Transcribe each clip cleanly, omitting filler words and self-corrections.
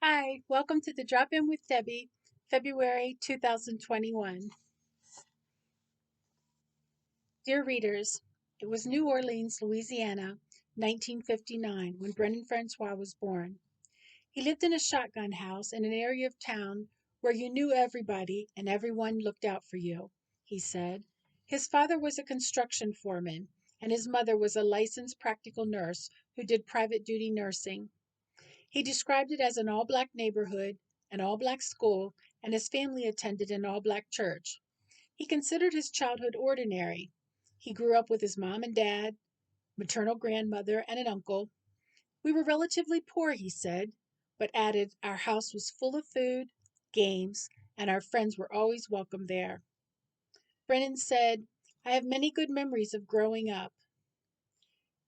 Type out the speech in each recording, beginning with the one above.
Hi, welcome to the Drop In with Debbie, February 2021. Dear readers, it was New Orleans, Louisiana, 1959, when Brennan Francois was born. He lived in a shotgun house in an area of town where you knew everybody and everyone looked out for you, he said. His father was a construction foreman, and his mother was a licensed practical nurse who did private duty nursing. He described it as an all black neighborhood, an all black school, and his family attended an all black church. He considered his childhood ordinary. He grew up with his mom and dad, maternal grandmother, and an uncle. We were relatively poor, he said, but added our house was full of food, games, and our friends were always welcome there. Brennan said, I have many good memories of growing up.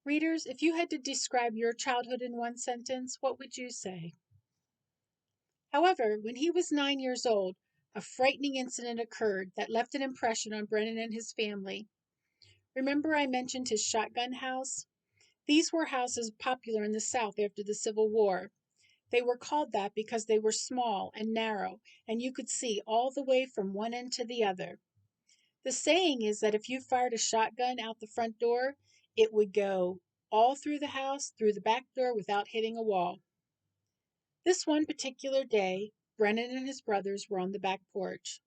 Readers, if you had to describe your childhood in one sentence, what would you say? However, when he was 9 years old, a frightening incident occurred that left an impression on Brennan and his family. Remember, I mentioned his shotgun house? These were houses popular in the South after the Civil War. They were called that because they were small and narrow, and you could see all the way from one end to the other. The saying is that if you fired a shotgun out the front door, it would go all through the house, through the back door, without hitting a wall. This one particular day, Brennan and his brothers were on the back porch.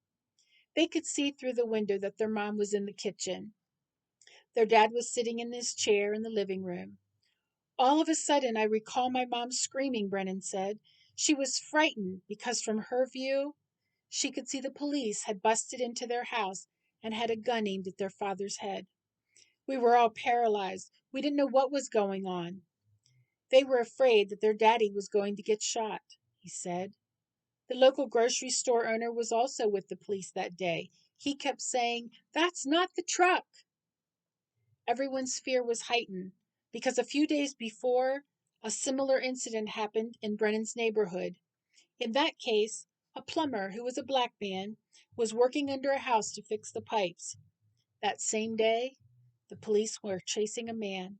They could see through the window that their mom was in the kitchen. Their dad was sitting in his chair in the living room. All of a sudden, I recall my mom screaming, Brennan said. She was frightened because, from her view, she could see the police had busted into their house and had a gun aimed at their father's head. We were all paralyzed. We didn't know what was going on. They were afraid that their daddy was going to get shot, he said. The local grocery store owner was also with the police that day. He kept saying, That's not the truck. Everyone's fear was heightened because a few days before, a similar incident happened in Brennan's neighborhood. In that case, a plumber, who was a black man, was working under a house to fix the pipes. That same day, the police were chasing a man,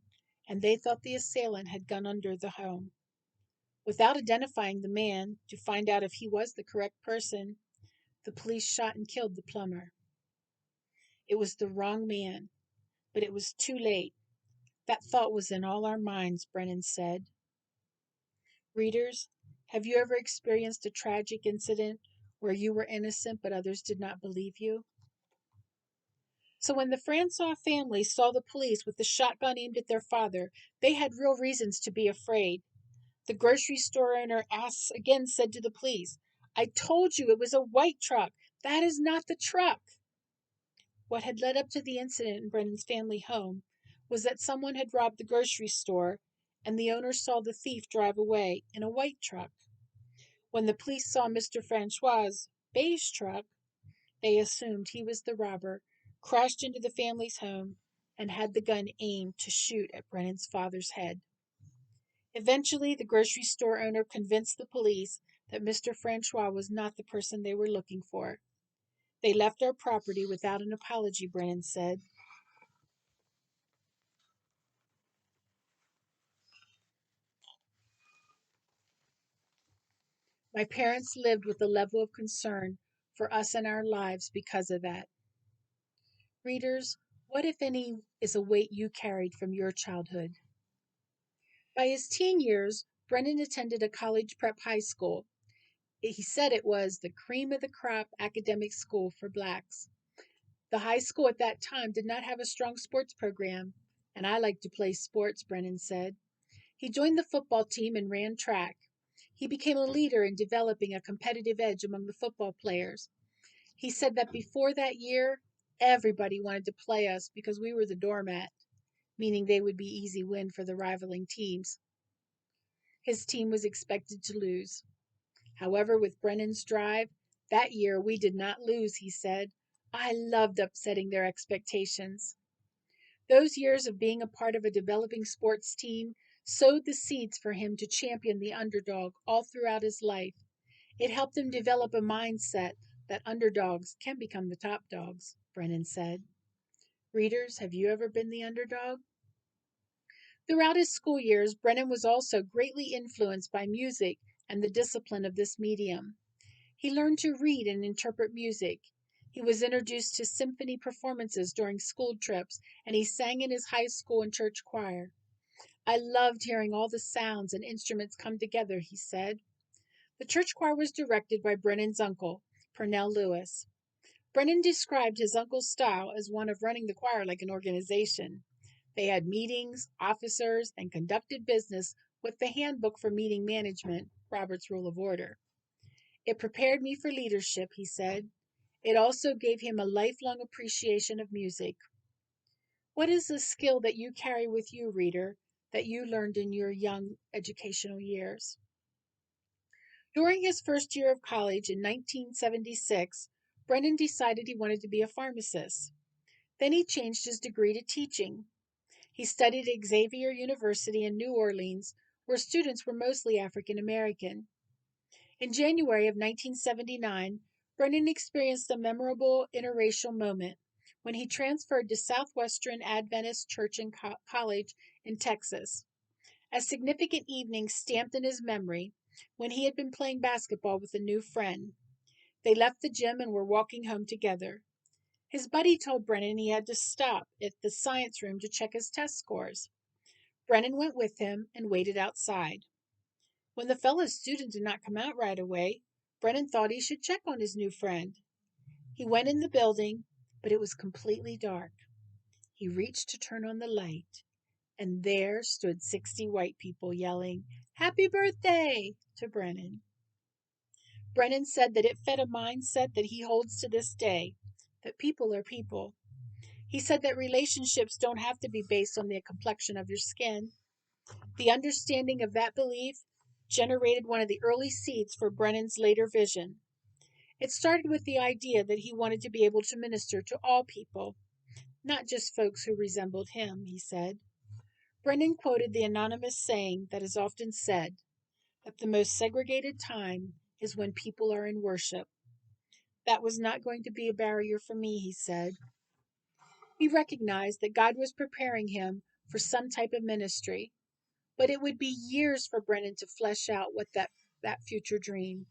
and they thought the assailant had gone under the home. Without identifying the man to find out if he was the correct person, the police shot and killed the plumber. It was the wrong man, but it was too late. That thought was in all our minds, Brennan said. Readers, have you ever experienced a tragic incident where you were innocent but others did not believe you? So when the Francois family saw the police with the shotgun aimed at their father, they had real reasons to be afraid. The grocery store owner again said to the police, I told you it was a white truck. That is not the truck. What had led up to the incident in Brennan's family home was that someone had robbed the grocery store, and the owner saw the thief drive away in a white truck. When the police saw Mr. Francois's beige truck, they assumed he was the robber, crashed into the family's home, and had the gun aimed to shoot at Brennan's father's head. Eventually, the grocery store owner convinced the police that Mr. Francois was not the person they were looking for. They left our property without an apology, Brennan said. My parents lived with a level of concern for us and our lives because of that. Readers, what, if any, is a weight you carried from your childhood? By his teen years, Brennan attended a college prep high school. He said it was the cream of the crop academic school for blacks. The high school at that time did not have a strong sports program, and I liked to play sports, Brennan said. He joined the football team and ran track. He became a leader in developing a competitive edge among the football players. He said that before that year, everybody wanted to play us because we were the doormat, meaning they would be easy win for the rivaling teams. His team was expected to lose. However, with Brennan's drive, that year we did not lose, he said. I loved upsetting their expectations. Those years of being a part of a developing sports team sowed the seeds for him to champion the underdog all throughout his life. It helped him develop a mindset that underdogs can become the top dogs, Brennan said. Readers, have you ever been the underdog? Throughout his school years, Brennan was also greatly influenced by music and the discipline of this medium. He learned to read and interpret music. He was introduced to symphony performances during school trips, and he sang in his high school and church choir. I loved hearing all the sounds and instruments come together, he said. The church choir was directed by Brennan's uncle, Purnell Lewis. Brennan described his uncle's style as one of running the choir like an organization. They had meetings, officers, and conducted business with the handbook for meeting management, Robert's Rule of Order. It prepared me for leadership, he said. It also gave him a lifelong appreciation of music. What is a skill that you carry with you, reader, that you learned in your young educational years? During his first year of college in 1976, Brennan decided he wanted to be a pharmacist. Then he changed his degree to teaching. He studied at Xavier University in New Orleans, where students were mostly African American. In January of 1979, Brennan experienced a memorable interracial moment when he transferred to Southwestern Adventist Church and College in Texas. A significant evening stamped in his memory when he had been playing basketball with a new friend. They left the gym and were walking home together. His buddy told Brennan he had to stop at the science room to check his test scores. Brennan went with him and waited outside. When the fellow student did not come out right away, Brennan thought he should check on his new friend. He went in the building, but it was completely dark. He reached to turn on the light, and there stood 60 white people yelling, "Happy birthday!" to Brennan. Brennan said that it fed a mindset that he holds to this day, that people are people. He said that relationships don't have to be based on the complexion of your skin. The understanding of that belief generated one of the early seeds for Brennan's later vision. It started with the idea that he wanted to be able to minister to all people, not just folks who resembled him, he said. Brennan quoted the anonymous saying that is often said, that the most segregated time is when people are in worship. That was not going to be a barrier for me, he said. He recognized that God was preparing him for some type of ministry, but it would be years for Brennan to flesh out what that future dream.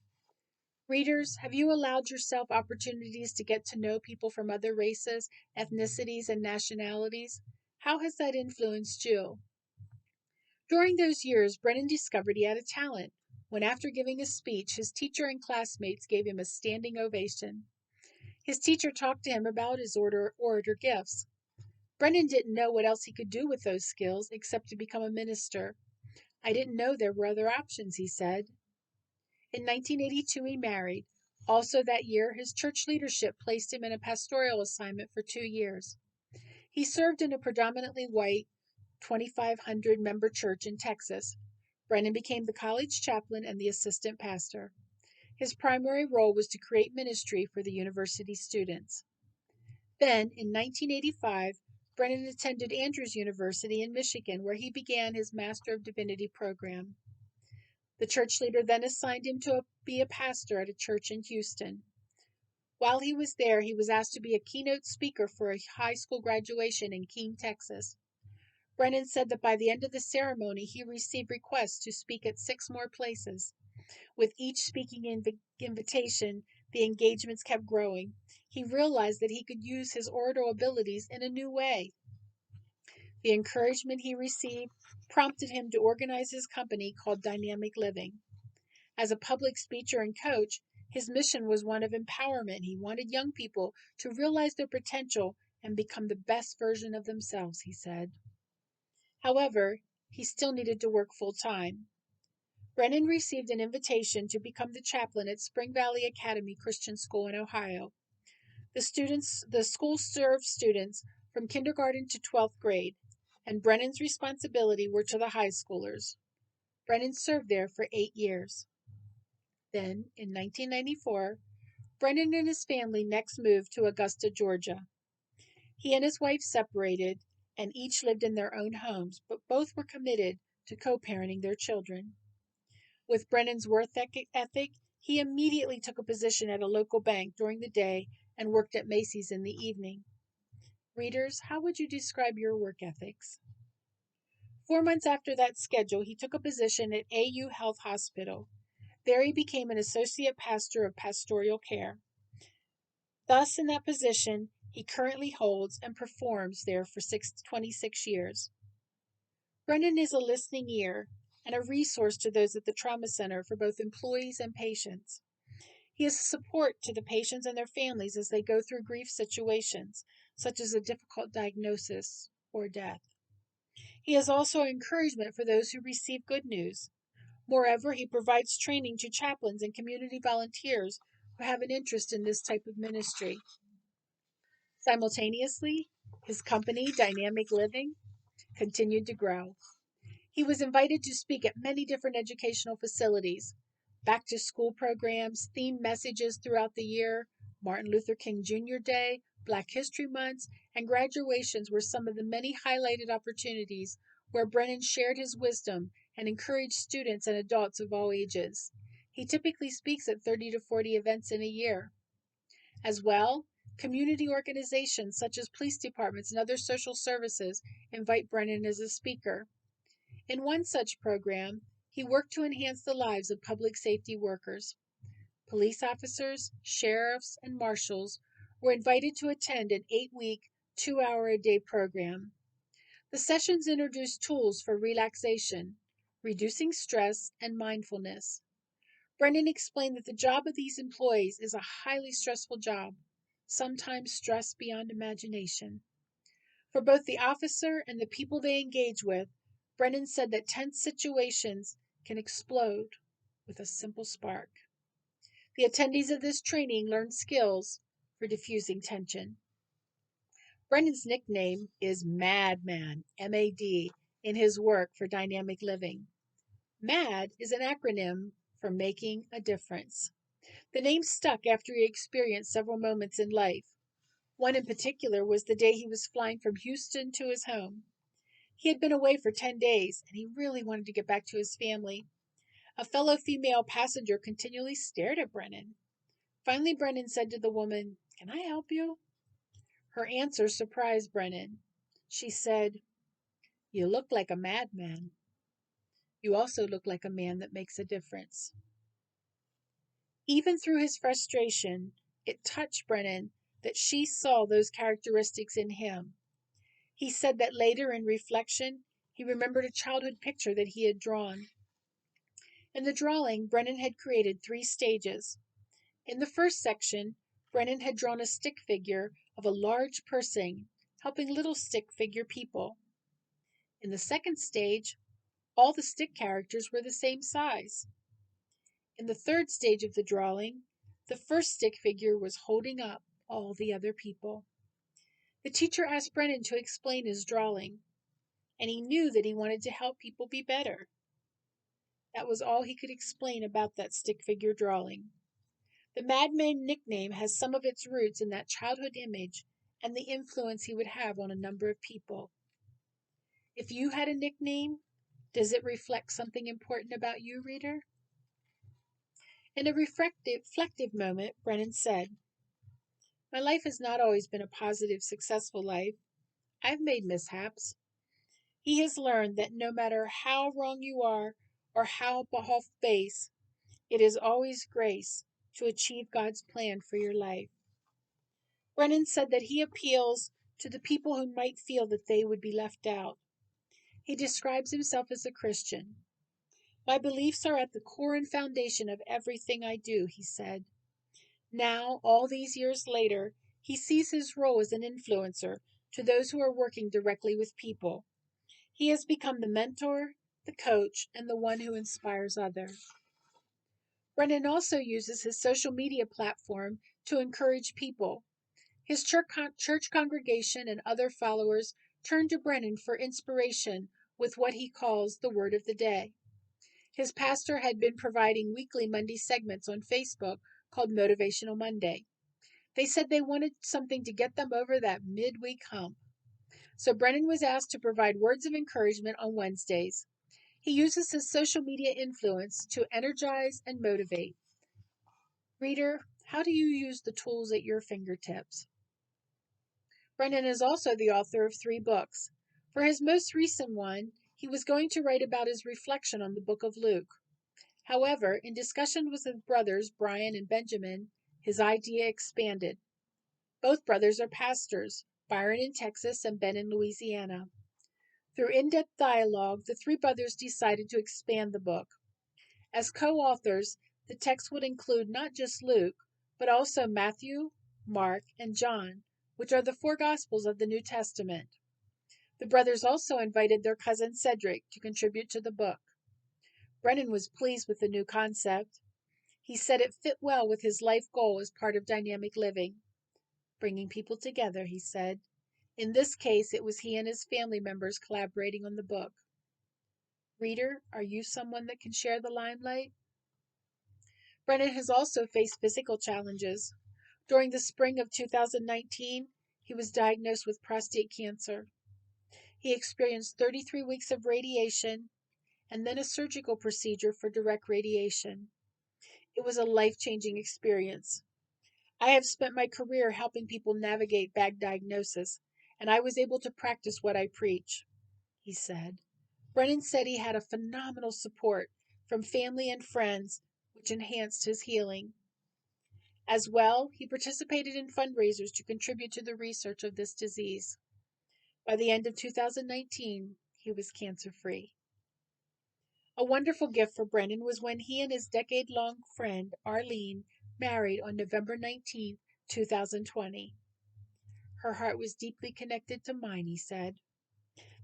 Readers, have you allowed yourself opportunities to get to know people from other races, ethnicities, and nationalities? How has that influenced you? During those years, Brennan discovered he had a talent when, after giving a speech, his teacher and classmates gave him a standing ovation. His teacher talked to him about his orator gifts. Brennan didn't know what else he could do with those skills except to become a minister. I didn't know there were other options, he said. In 1982, he married. Also that year, his church leadership placed him in a pastoral assignment for 2 years. He served in a predominantly white 2,500 member church in Texas. Brennan became the college chaplain and the assistant pastor. His primary role was to create ministry for the university students. Then, in 1985, Brennan attended Andrews University in Michigan, where he began his Master of Divinity program. The church leader then assigned him to be a pastor at a church in Houston. While he was there, he was asked to be a keynote speaker for a high school graduation in Keene, Texas. Brennan said that by the end of the ceremony, he received requests to speak at 6 more places. With each speaking invitation, the engagements kept growing. He realized that he could use his oratorial abilities in a new way. The encouragement he received prompted him to organize his company called Dynamic Living. As a public speaker and coach, his mission was one of empowerment. He wanted young people to realize their potential and become the best version of themselves, he said. However, he still needed to work full time. Brennan received an invitation to become the chaplain at Spring Valley Academy Christian School in Ohio. The school served students from kindergarten to 12th grade, and Brennan's responsibility were to the high schoolers. Brennan served there for 8 years. Then, in 1994, Brennan and his family next moved to Augusta, Georgia. He and his wife separated and each lived in their own homes, but both were committed to co-parenting their children. With Brennan's work ethic, he immediately took a position at a local bank during the day and worked at Macy's in the evening. Readers, how would you describe your work ethics? 4 months after that schedule, he took a position at AU Health Hospital. There he became an associate pastor of pastoral care. Thus, in that position, he currently holds and performs there for 26 years. Brennan is a listening ear and a resource to those at the trauma center for both employees and patients. He is a support to the patients and their families as they go through grief situations, such as a difficult diagnosis or death. He is also encouragement for those who receive good news. Moreover, he provides training to chaplains and community volunteers who have an interest in this type of ministry. Simultaneously, his company, Dynamic Living, continued to grow. He was invited to speak at many different educational facilities, back to school programs, themed messages throughout the year, Martin Luther King Jr. Day, Black History Months, and graduations were some of the many highlighted opportunities where Brennan shared his wisdom and encouraged students and adults of all ages. He typically speaks at 30 to 40 events in a year. As well, community organizations such as police departments and other social services invite Brennan as a speaker. In one such program, he worked to enhance the lives of public safety workers. Police officers, sheriffs, and marshals were invited to attend an 8-week, 2-hour-a-day program. The sessions introduced tools for relaxation, reducing stress, and mindfulness. Brennan explained that the job of these employees is a highly stressful job, sometimes stress beyond imagination. For both the officer and the people they engage with, Brennan said that tense situations can explode with a simple spark. The attendees of this training learned skills for diffusing tension. Brennan's nickname is Madman, M-A-D, in his work for Dynamic Living. MAD is an acronym for Making a Difference. The name stuck after he experienced several moments in life. One in particular was the day he was flying from Houston to his home. He had been away for 10 days, and he really wanted to get back to his family. A fellow female passenger continually stared at Brennan. Finally, Brennan said to the woman, "Can I help you?" Her answer surprised Brennan. She said, "You look like a madman. You also look like a man that makes a difference." Even through his frustration, it touched Brennan that she saw those characteristics in him. He said that later in reflection, he remembered a childhood picture that he had drawn. In the drawing, Brennan had created 3 stages. In the first section, Brennan had drawn a stick figure of a large person helping little stick figure people. In the second stage, all the stick characters were the same size. In the third stage of the drawing, the first stick figure was holding up all the other people. The teacher asked Brennan to explain his drawing, and he knew that he wanted to help people be better. That was all he could explain about that stick figure drawing. The Madman nickname has some of its roots in that childhood image and the influence he would have on a number of people. If you had a nickname, does it reflect something important about you, reader? In a reflective moment, Brennan said, "My life has not always been a positive, successful life. I've made mishaps." He has learned that no matter how wrong you are or how off base, it is always grace to achieve God's plan for your life. Brennan said that he appeals to the people who might feel that they would be left out. He describes himself as a Christian. "My beliefs are at the core and foundation of everything I do," he said. Now, all these years later, he sees his role as an influencer to those who are working directly with people. He has become the mentor, the coach, and the one who inspires others. Brennan also uses his social media platform to encourage people. His church congregation and other followers turn to Brennan for inspiration with what he calls the word of the day. His pastor had been providing weekly Monday segments on Facebook called Motivational Monday. They said they wanted something to get them over that midweek hump. So Brennan was asked to provide words of encouragement on Wednesdays. He uses his social media influence to energize and motivate. Reader, how do you use the tools at your fingertips? Brennan is also the author of 3 books. For his most recent one, he was going to write about his reflection on the book of Luke. However, in discussion with his brothers, Brian and Benjamin, his idea expanded. Both brothers are pastors, Byron in Texas and Ben in Louisiana. Through in depth dialogue, the three brothers decided to expand the book. As co authors, the text would include not just Luke, but also Matthew, Mark, and John, which are the four Gospels of the New Testament. The brothers also invited their cousin Cedric to contribute to the book. Brennan was pleased with the new concept. He said it fit well with his life goal as part of dynamic living. Bringing people together, he said. In this case, it was he and his family members collaborating on the book. Reader, are you someone that can share the limelight? Brennan has also faced physical challenges. During the spring of 2019, he was diagnosed with prostate cancer. He experienced 33 weeks of radiation and then a surgical procedure for direct radiation. It was a life changing experience. I have spent my career helping people navigate bad diagnosis, and I was able to practice what I preach, he said. Brennan said he had a phenomenal support from family and friends, which enhanced his healing. As well, he participated in fundraisers to contribute to the research of this disease. By the end of 2019, he was cancer free. A wonderful gift for Brennan was when he and his decade long friend, Arlene, married on November 19, 2020. Her heart was deeply connected to mine, he said.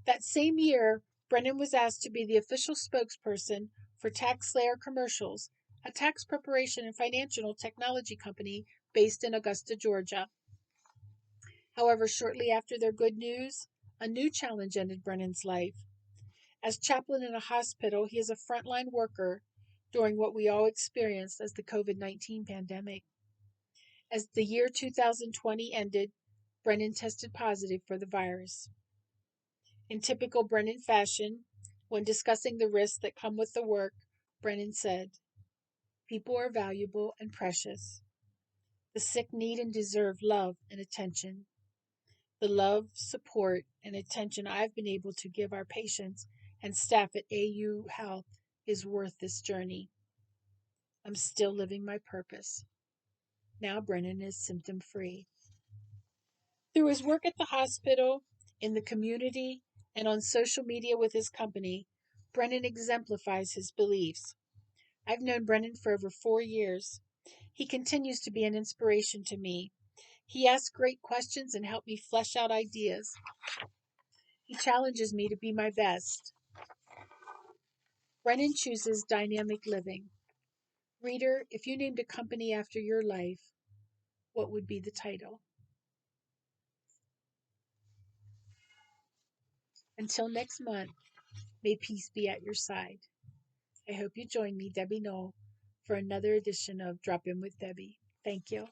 That same year, Brennan was asked to be the official spokesperson for TaxSlayer Commercials, a tax preparation and financial technology company based in Augusta, Georgia. However, shortly after their good news, a new challenge ended Brennan's life. As chaplain in a hospital, he is a frontline worker during what we all experienced as the COVID-19 pandemic. As the year 2020 ended, Brennan tested positive for the virus. In typical Brennan fashion, when discussing the risks that come with the work, Brennan said, "People are valuable and precious. The sick need and deserve love and attention. The love, support, and attention I've been able to give our patients and staff at AU Health is worth this journey. I'm still living my purpose." Now Brennan is symptom free. Through his work at the hospital, in the community, and on social media with his company, Brennan exemplifies his beliefs. I've known Brennan for over 4 years. He continues to be an inspiration to me. He asks great questions and helps me flesh out ideas. He challenges me to be my best. Brennan chooses dynamic living. Reader, if you named a company after your life, what would be the title? Until next month, may peace be at your side. I hope you join me, Debbie Knoll, for another edition of Drop In with Debbie. Thank you.